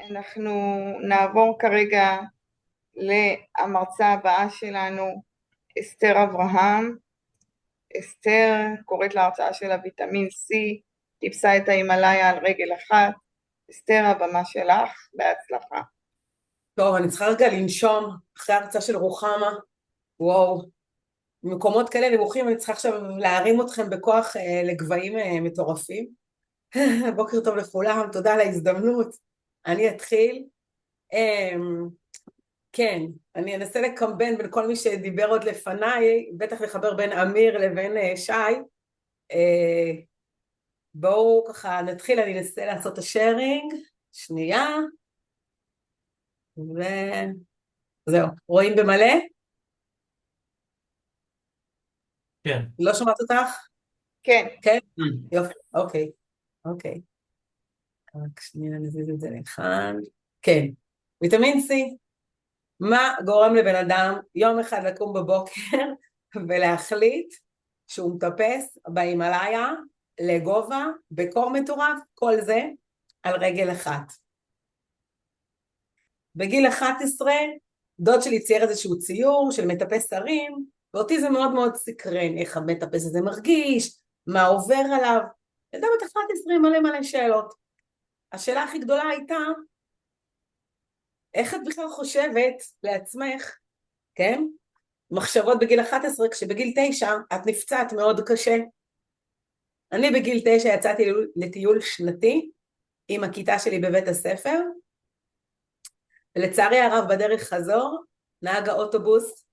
אנחנו נעבור כרגע להמרצה הבאה שלנו, אסתר אברהם. אסתר קוראת להרצאה שלה ויטמין C, טיפסה את ההימאליה על רגל אחת. אסתר, הבמה שלך, בהצלחה. טוב, אני צריכה רגע לנשום אחרי ההרצאה של רוחמה. וואו, במקומות כאלה נמוכים אני צריכה עכשיו להרים אתכם בכוח לגבהים מטורפים. בוקר טוב לכולם, תודה על ההזדמנות. אני אתחיל. אמ, כן, אני אנסה לקמבן בין כל מי שדיבר עוד לפניי, בטח לחבר בין אמיר לבין שי. אה, בואו ככה נתחיל, אני אנסה לעשות את השארינג. שנייה. וזהו, רואים במלא? כן. לא שומעת אותך? כן. כן? יופי, אוקיי, אוקיי. רק שנייה נזיז את זה לכאן. כן, ויטמין C, מה גורם לבן אדם יום אחד לקום בבוקר ולהחליט שהוא מטפס בהימאליה לגובה, בקור מטורף, כל זה על רגל אחת. בגיל 11, דוד שלי צייר איזשהו ציור של מטפס הרים, ואותי זה מאוד מאוד סקרן, איך המטפס הזה מרגיש, מה עובר עליו. ילדה בת 11 מלא מלא שאלות. השאלה הכי גדולה הייתה, איך את בכלל חושבת לעצמך, כן? מחשבות בגיל 11, כשבגיל 9 את נפצעת מאוד קשה. אני בגיל 9 יצאתי לטיול שנתי עם הכיתה שלי בבית הספר, ולצערי הרב בדרך חזור, נהג האוטובוס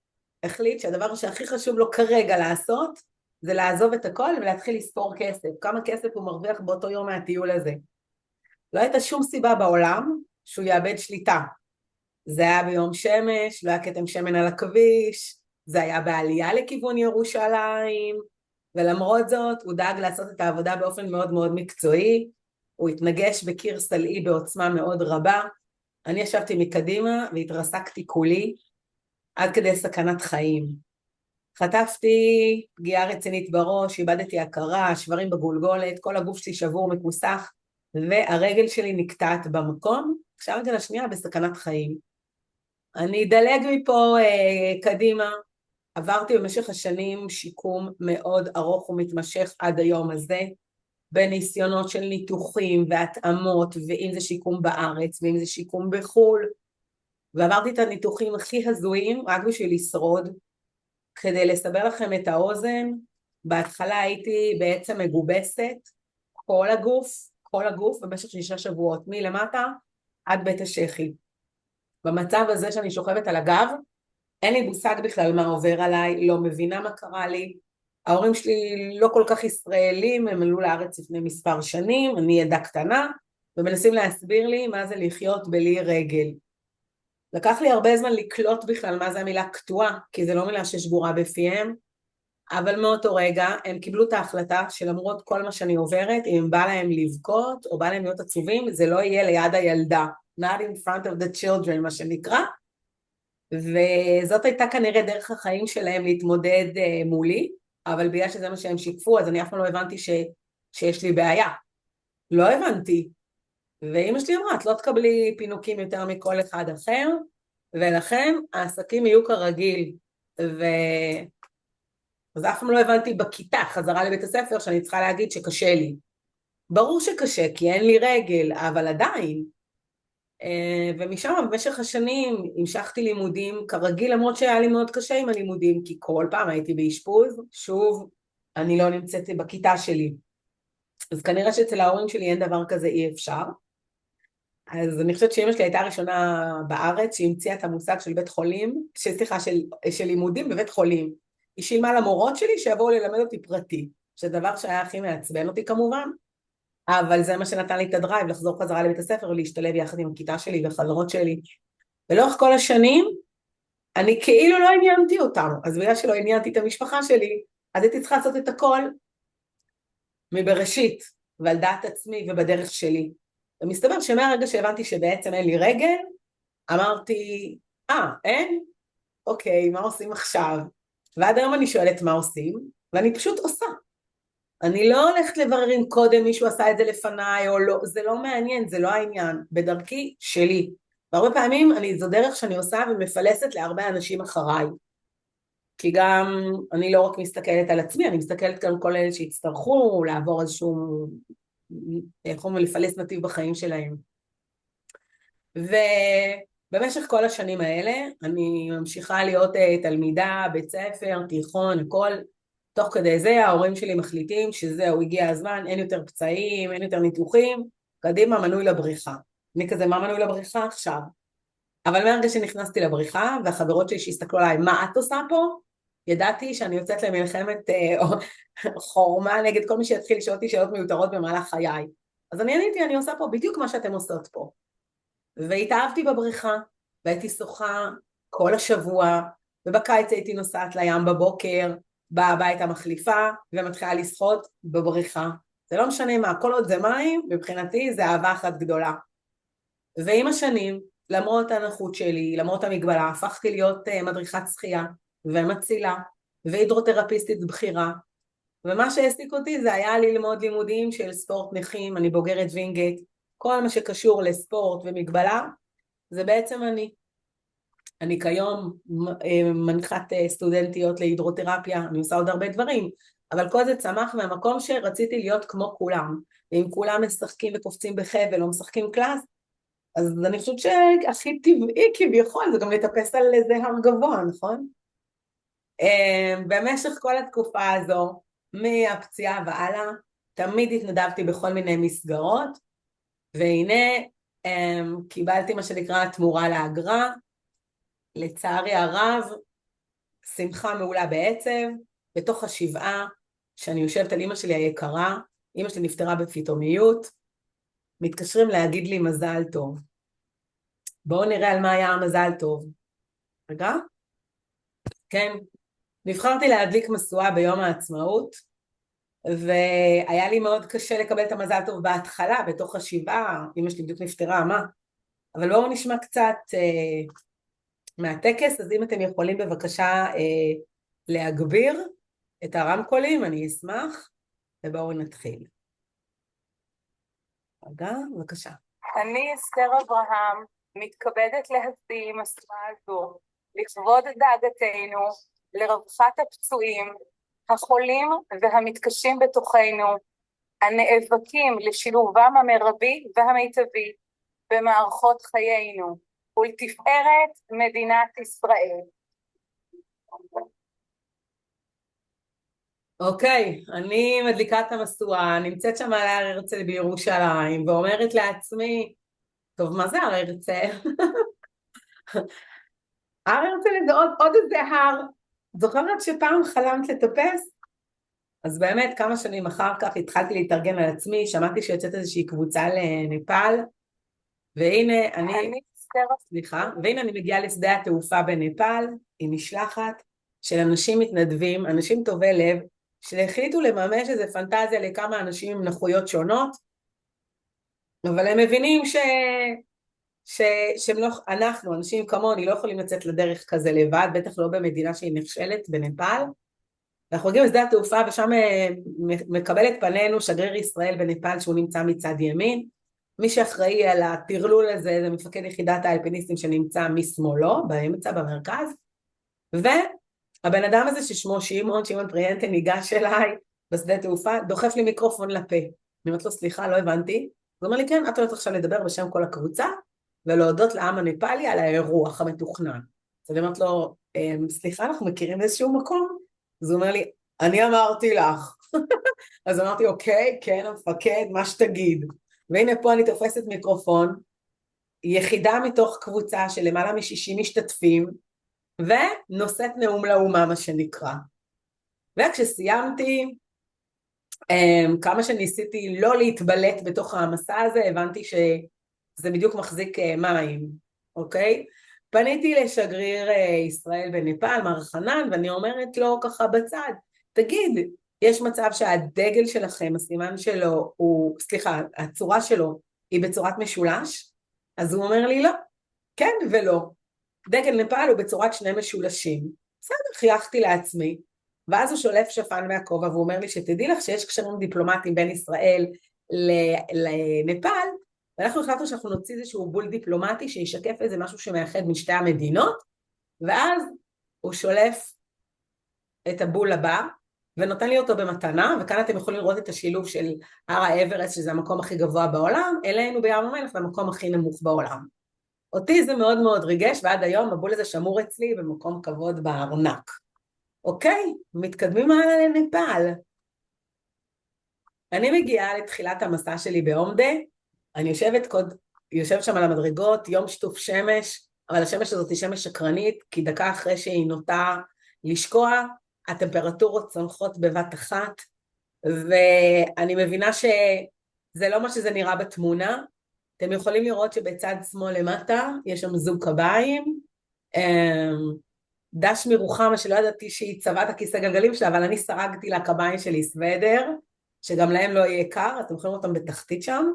החליט שהדבר שהכי חשוב לו כרגע לעשות, זה לעזוב את הכל ולהתחיל לספור כסף. כמה כסף הוא מרוויח באותו יום מהטיול הזה. לא הייתה שום סיבה בעולם שהוא יאבד שליטה. זה היה ביום שמש, לא היה כתם שמן על הכביש, זה היה בעלייה לכיוון ירושלים, ולמרות זאת הוא דאג לעשות את העבודה באופן מאוד מאוד מקצועי, הוא התנגש בקיר סלעי בעוצמה מאוד רבה, אני ישבתי מקדימה והתרסקתי כולי, עד כדי סכנת חיים. חטפתי פגיעה רצינית בראש, איבדתי הכרה, שברים בגולגולת, כל הגוף שלי שבור מכוסח, והרגל שלי נקטעת במקום, עכשיו רגע לשנייה בסכנת חיים. אני אדלג מפה קדימה, עברתי במשך השנים שיקום מאוד ארוך ומתמשך עד היום הזה, בניסיונות של ניתוחים והתאמות, ואם זה שיקום בארץ, ואם זה שיקום בחול, ועברתי את הניתוחים הכי הזויים רק בשביל לשרוד. כדי לסבר לכם את האוזן, בהתחלה הייתי בעצם מגובסת, כל הגוף במשך 6 שבועות, מלמטה עד בית השחי. במצב הזה שאני שוכבת על הגב, אין לי מושג בכלל מה עובר עליי, לא מבינה מה קרה לי. ההורים שלי לא כל כך ישראלים, הם עלו לארץ לפני מספר שנים, אני ילדה קטנה, ומנסים להסביר לי מה זה לחיות בלי רגל. לקח לי הרבה זמן לקלוט בכלל מה זה המילה קטועה, כי זה לא מילה ששגורה בפיהם, אבל מאותו רגע הם קיבלו את ההחלטה שלמרות כל מה שאני עוברת, אם בא להם לבכות או בא להם להיות עצובים, זה לא יהיה ליד הילדה, not in front of the children, מה שנקרא, וזאת הייתה כנראה דרך החיים שלהם להתמודד מולי, אבל בגלל שזה מה שהם שיקפו, אז אני אף פעם לא הבנתי שיש לי בעיה. לא הבנתי. ואמא שלי אמרה, את לא תקבלי פינוקים יותר מכל אחד אחר, ולכן העסקים יהיו כרגיל. אז אף פעם לא הבנתי בכיתה, חזרה לבית הספר, שאני צריכה להגיד שקשה לי. ברור שקשה, כי אין לי רגל, אבל עדיין. ומשם במשך השנים המשכתי לימודים כרגיל, למרות שהיה לי מאוד קשה עם הלימודים, כי כל פעם הייתי באשפוז, שוב, אני לא נמצאתי בכיתה שלי. אז כנראה שאצל ההורים שלי אין דבר כזה, אי אפשר. אז אני חושבת שאמא שלי הייתה הראשונה בארץ, שהיא המציאה את המושג של בית חולים, של לימודים בבית חולים. היא שילמה למורות שלי שיבואו ללמד אותי פרטי, שזה דבר שהיה הכי מעצבן אותי כמובן, אבל זה מה שנתן לי את הדרייב, לחזור חזרה לבית הספר ולהשתלב יחד עם הכיתה שלי וחברות שלי. ולאורך כל השנים, אני כאילו לא עניינתי אותם, אז בגלל שלא עניינתי את המשפחה שלי, אז הייתי צריכה לעשות את הכל מבראשית, ועל דעת עצמי ובדרך שלי. ומסתבר שמהרגע שהבנתי שבעצם אין לי רגל, אמרתי, אין? אוקיי, מה עושים עכשיו? ועד היום אני שואלת מה עושים, ואני פשוט עושה. אני לא הולכת לברר אם קודם מישהו עשה את זה לפניי או לא, זה לא מעניין, זה לא העניין, בדרכי שלי. והרבה פעמים זו דרך שאני עושה ומפלסת להרבה אנשים אחריי. כי גם אני לא רק מסתכלת על עצמי, אני מסתכלת גם כל אלה שיצטרכו לעבור איזשהו, יכולים לפלס נתיב בחיים שלהם. ובמשך כל השנים האלה אני ממשיכה להיות תלמידה, בית ספר, תיכון, הכל. תוך כדי זה ההורים שלי מחליטים שזהו, הגיע הזמן, אין יותר פצעים, אין יותר ניתוחים, קדימה, מנוי לבריחה. אני כזה, מה מנוי לבריחה עכשיו? אבל מהרגע שנכנסתי לבריחה, והחברות שלי שהסתכלו עליי, מה את עושה פה? ידעתי שאני יוצאת למלחמת חורמה נגד כל מי שיתחיל לשאול אותי שאלות מיותרות במהלך חיי. אז אני עניתי, אני עושה פה בדיוק מה שאתם עושות פה. והתאהבתי בבריכה, והייתי שוחה כל השבוע, ובקיץ הייתי נוסעת לים בבוקר, באה הביתה מחליפה, ומתחילה לשחות בבריכה. זה לא משנה מה, כל עוד זה מים, מבחינתי זה אהבה אחת גדולה. ועם השנים, למרות הנחות שלי, למרות המגבלה, הפכתי להיות מדריכת שחייה, ומצילה, והידרותרפיסטית בחירה, ומה שהעסיק אותי זה היה ללמוד לימודים של ספורט נכים, אני בוגרת וינגייט, כל מה שקשור לספורט ומגבלה, זה בעצם אני כיום מנחת סטודנטיות להידרותרפיה, אני עושה עוד הרבה דברים, אבל כל זה צמח מהמקום שרציתי להיות כמו כולם, ואם כולם משחקים וקופצים בחבל או משחקים קלאס, אז אני חושבת שהכי טבעי כביכול, זה גם לטפס על איזה הר גבוה, נכון? במשך כל התקופה הזו, מהפציעה והלאה, תמיד התנדבתי בכל מיני מסגרות, והנה קיבלתי מה שנקרא תמורה לאגרה, לצערי הרב, שמחה מעולה בעצב, בתוך השבעה, שאני יושבת על אמא שלי היקרה, אמא שלי נפטרה בפתאומיות, מתקשרים להגיד לי מזל טוב. בואו נראה על מה היה המזל טוב. רגע? כן. נבחרתי להדליק משואה ביום העצמאות, והיה לי מאוד קשה לקבל את המזל טוב בהתחלה, בתוך השבעה, אמא שלי בדיוק נפטרה, מה? אבל בואו נשמע קצת מהטקס, אז אם אתם יכולים בבקשה להגביר את הרמקולים, אני אשמח, ובואו נתחיל. רגע, בבקשה. אני אסתר אברהם, מתכבדת להשיא משואה הזו, לכבוד דאגתנו, לרווחת הפצועים, החולים והמתקשים בתוכנו, הנאבקים לשילובם המרבי והמיטבי במערכות חיינו, ולתפארת מדינת ישראל. אוקיי, אני מדליקה את המשואה, נמצאת שם על הר הרצל בירושלים, ואומרת לעצמי, טוב, מה זה הר הרצל? הר הרצל זה עוד איזה הר, זוכרת שפעם חלמת לטפס? אז באמת כמה שנים אחר כך התחלתי להתארגן על עצמי, שמעתי שיוצאת איזושהי קבוצה לנפאל, והנה אני מגיעה לשדה התעופה בנפאל, עם משלחת של אנשים מתנדבים, אנשים טובי לב, שהחליטו לממש איזו פנטזיה לכמה אנשים עם נכויות שונות, אבל הם מבינים שאנחנו, אנשים כמוני, לא יכולים לצאת לדרך כזה לבד, בטח לא במדינה שהיא נכשלת בנפאל, ואנחנו מגיעים לשדה התעופה ושם מקבל את פנינו שגריר ישראל בנפאל שהוא נמצא מצד ימין, מי שאחראי על הטרלול הזה זה מפקד יחידת האלפיניסטים שנמצא משמאלו, באמצע, במרכז, והבן אדם הזה ששמו שמעון פריאנטה ניגש אליי בשדה תעופה, דוחף לי מיקרופון לפה. אני אומרת לו, סליחה, לא הבנתי. הוא אומר לי, כן, את הולכת עכשיו לדבר בשם כל הקבוצה, ולהודות לעם הנפאלי על האירוח המתוכנן. אז אני אומרת לו, סליחה, אנחנו מכירים איזשהו מקום? אז הוא אומר לי, אני אמרתי לך. אז אמרתי, אוקיי, כן, המפקד, מה שתגיד. והנה פה אני תופסת מיקרופון, יחידה מתוך קבוצה של למעלה מ-60 משתתפים, ונושאת נאום לאומה, מה שנקרא. וכשסיימתי, כמה שניסיתי לא להתבלט בתוך המסע הזה, הבנתי שזה בדיוק מחזיק מים, אוקיי? פניתי לשגריר ישראל בנפאל, מר חנן, ואני אומרת לו ככה בצד, תגיד, יש מצב שהדגל שלכם, הסימן שלו, הצורה שלו היא בצורת משולש? אז הוא אומר לי לא, כן ולא. דגל נפאל הוא בצורת שני משולשים. בסדר, חייכתי לעצמי. ואז הוא שולף שפן מהכובע, והוא אומר לי שתדעי לך שיש קשרים דיפלומטיים בין ישראל לנפאל, ואנחנו החלטנו שאנחנו נוציא איזשהו בול דיפלומטי שישקף איזה משהו שמאחד משתי המדינות, ואז הוא שולף את הבול הבא, ונותן לי אותו במתנה, וכאן אתם יכולים לראות את השילוב של הר האברסט, שזה המקום הכי גבוה בעולם, אלינו בים המלח, זה המקום הכי נמוך בעולם. אותי זה מאוד מאוד ריגש, ועד היום הבול הזה שמור אצלי במקום כבוד בארנק. אוקיי, מתקדמים הלאה לנפאל. אני מגיעה לתחילת המסע שלי בעומדה, אני יושבת שם על המדרגות, יום שטוף שמש, אבל השמש הזאת היא שמש שקרנית, כי דקה אחרי שהיא נוטה לשקוע, הטמפרטורות צונחות בבת אחת, ואני מבינה שזה לא מה שזה נראה בתמונה. אתם יכולים לראות שבצד שמאל למטה יש שם זוג קביים, דש מרוחמה שלא ידעתי שהיא צבעה את הכיסא גלגלים שלה, אבל אני סרגתי לקביים שלי סוודר, שגם להם לא יהיה קר, אתם יכולים אותם בתחתית שם,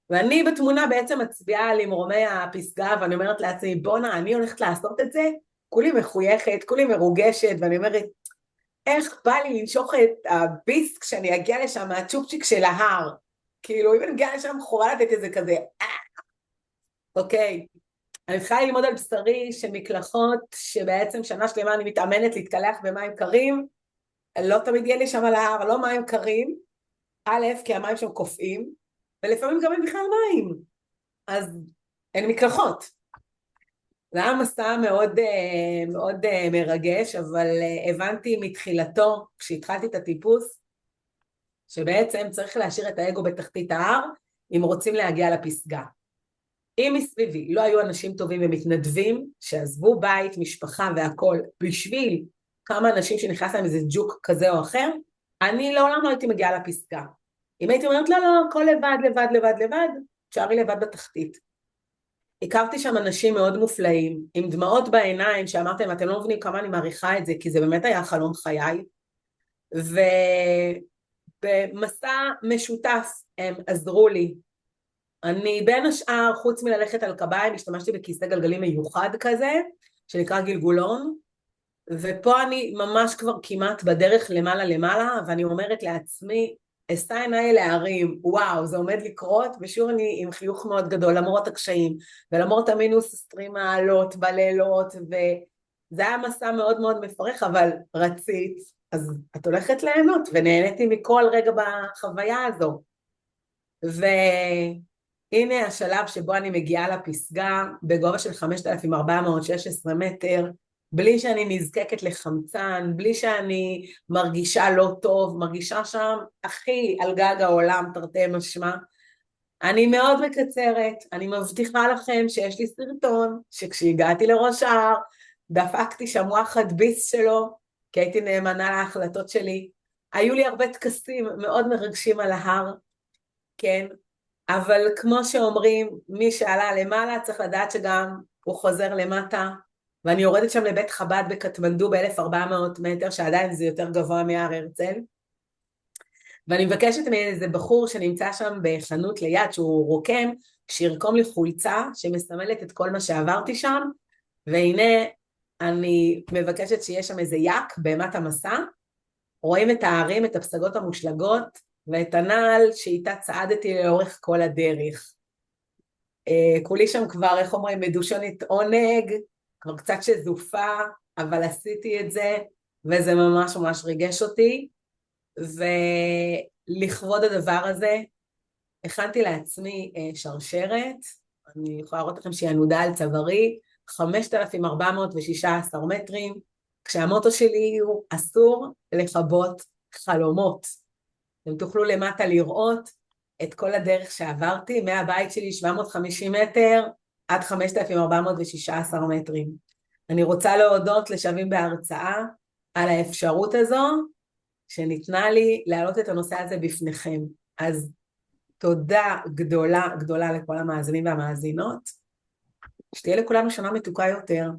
ואני בתמונה בעצם מצביעה על ממרומי הפסגה, ואני אומרת לעצמי, בונה, אני הולכת לעשות את זה, כולי מחויכת, כולי מרוגשת, ואני אומרת, איך בא לי לנשוך את הביסט כשאני אגיע לשם מהצ'ופצ'יק של ההר, כאילו אם אני אגיע לשם חובה לתת את זה כזה, אוקיי, אני צריכה ללמוד על בשרי שמקלחות, שבעצם שנה שלמה אני מתאמנת להתקלח במים קרים, לא תמיד יהיה לי שם על ההר, לא מים קרים, א', כי המים שם קופאים, ולפעמים גם אין בכלל מים, אז אין מקלחות. זה היה מסע מאוד, מאוד מרגש, אבל הבנתי מתחילתו, כשהתחלתי את הטיפוס, שבעצם צריך להשאיר את האגו בתחתית ההר, אם רוצים להגיע לפסגה. אם מסביבי לא היו אנשים טובים ומתנדבים, שעזבו בית, משפחה והכל, בשביל כמה אנשים שנכנס להם איזה ג'וק כזה או אחר, אני לעולם לא הייתי מגיעה לפסגה. אם הייתי אומרת, לא, הכל לבד, שערי לבד בתחתית. הכרתי שם אנשים מאוד מופלאים, עם דמעות בעיניים, שאמרתם, אתם לא מבינים כמה אני מעריכה את זה, כי זה באמת היה חלום חיי, ובמסע משותף הם עזרו לי. אני בין השאר, חוץ מללכת על קביים, השתמשתי בכיסא גלגלים מיוחד כזה, שנקרא גלגולון, ופה אני ממש כבר כמעט בדרך למעלה, ואני אומרת לעצמי, אשא עיניי להרים, וואו, זה עומד לקרות, ושוב אני עם חיוך מאוד גדול, למרות הקשיים, ולמרות המינוס 20 מעלות בלילות, וזה היה מסע מאוד מאוד מפרך, אבל רצית, אז את הולכת ליהנות, ונהניתי מכל רגע בחוויה הזו. והנה השלב שבו אני מגיעה לפסגה, בגובה של 5,416 מטר, בלי שאני נזקקת לחמצן, בלי שאני מרגישה לא טוב, מרגישה שם הכי על גג העולם, תרתי משמע. אני מאוד מקצרת, אני מבטיחה לכם שיש לי סרטון, שכשהגעתי לראש ההר, דפקתי שם וואחד ביס שלו, כי הייתי נאמנה להחלטות שלי. היו לי הרבה טקסים מאוד מרגשים על ההר, כן, אבל כמו שאומרים, מי שעלה למעלה צריך לדעת שגם הוא חוזר למטה, ואני יורדת שם לבית חב"ד בקטמנדו ב-1400 מטר, שעדיין זה יותר גבוה מהר הרצל, ואני מבקשת מאיזה בחור שנמצא שם בחנות ליד, שהוא רוקם, שירקום לי חולצה שמסמלת את כל מה שעברתי שם, והנה אני מבקשת שיש שם איזה יק בהמת המסע, רואים את הערים, את הפסגות המושלגות, ואת הנעל שאיתה צעדתי לאורך כל הדרך. כולי שם כבר, איך אומרים, מדושנת עונג, כבר קצת שזופה, אבל עשיתי את זה, וזה ממש ממש ריגש אותי, ולכבוד הדבר הזה, הכנתי לעצמי שרשרת, אני יכולה להראות לכם שהיא ענודה על צווארי, 5,416 מטרים, כשהמוטו שלי הוא אסור לכבות חלומות. אתם תוכלו למטה לראות את כל הדרך שעברתי, מהבית שלי 750 מטר, עד 5,416 מטרים. אני רוצה להודות לשווים בהרצאה על האפשרות הזו, שניתנה לי להעלות את הנושא הזה בפניכם. אז תודה גדולה, גדולה לכל המאזינים והמאזינות. שתהיה לכולנו שנה מתוקה יותר.